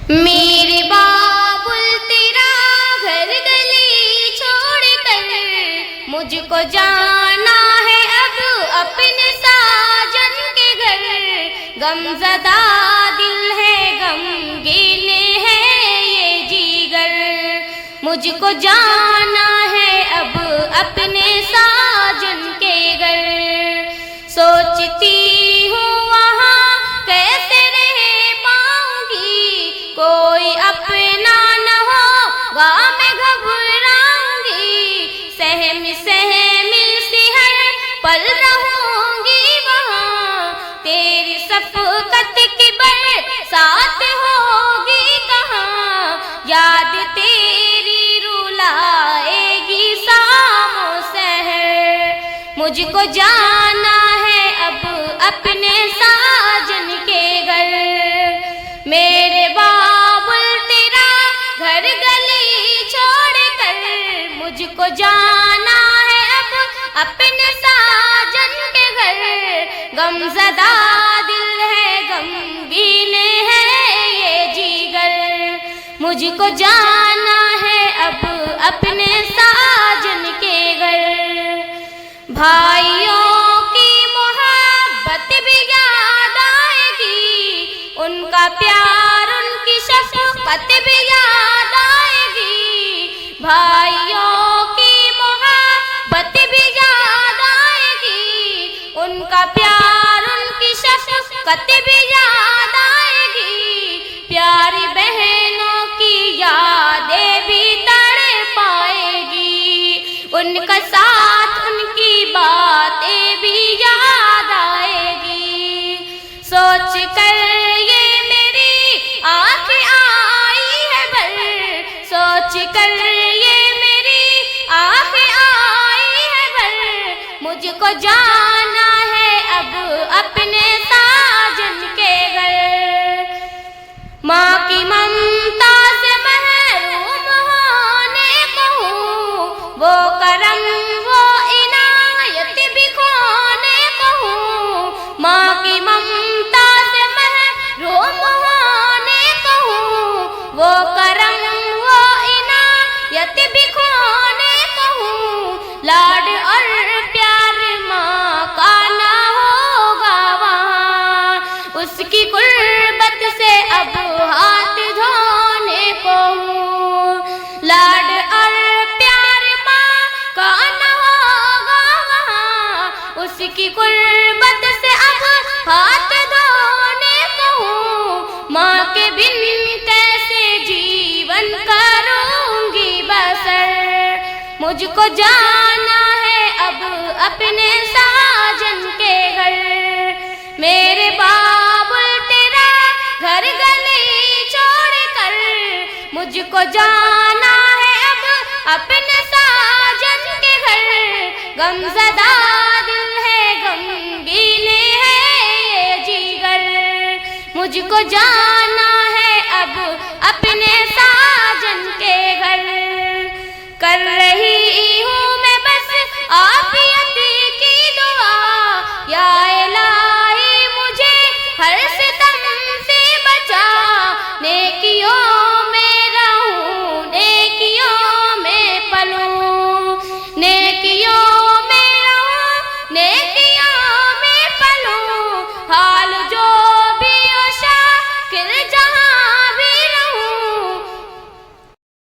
मेरे बाबुल तेरा घर गली छोड़ कर मुझको जाना है अब अपने साजन के घर। गमज़दा दिल है गमगीन है ये जिगर, मुझको जाना है अब अपने साजन के घर। सोचती हूँ वहाँ कैसे रह पाऊंगी, कोई अपना न होगा मैं घबराऊंगी। सहम सहमिल सी हर पल रहूंगी वहाँ, तेरी शफ़क़त की बरसात होगी कहाँ। याद तेरी रुलाएगी शामो सहर, मुझको जाना है अब अपने साजन के घर। मेरे बाबुल तेरा घर गली छोड़ कर मुझको जाना है अब अपने साजन के घर। गमज़दा दिल है गमगीन है ये जिगर, मुझको जाना है अब अपने साजन के घर। भाइयों की मोहब्बत भी याद आएगी, उनका प्यार उनकी शफ़क़त भी याद आएगी। भाइयों की मोहब्बत भी याद आएगी, उनका प्यार उनकी शफ़क़त भी याद आएगी। प्यारी बहनों की यादें भी तड़पाएगी, उनका साथ उनकी बातें भी याद आएगी। सोच कर ये मेरी आँखें आई है भर, सोच कर ये मेरी आँखें आई है भर। मुझको जाना है अब अपने साजन के घर। माँ की ममता से महरूम होने को हूँ, वो करम वो इनायत भी खोने को हूँ। माँ की ममता से महरूम होने को हूँ, वो करम वो इनायत भी खोने को हूँ। लाड और प्यार माँ का ना होगा वहाँ, उसकी गुर्बत से अब हाथ धोने को हूँ। लाड और प्यार माँ का ना होगा वहाँ, उसकी गुर्बत से अब हाथ धोने को हूँ। माँ के बिन कैसे जीवन करूँगी बसर, मुझको जाना है अब अपने साजन के घर। मेरे बाबुल तेरा घर गली छोड़ कर मुझको जाना है अब अपने साजन के घर। गमज़दा दिल है गमगीन है ये जिगर, मुझको जाना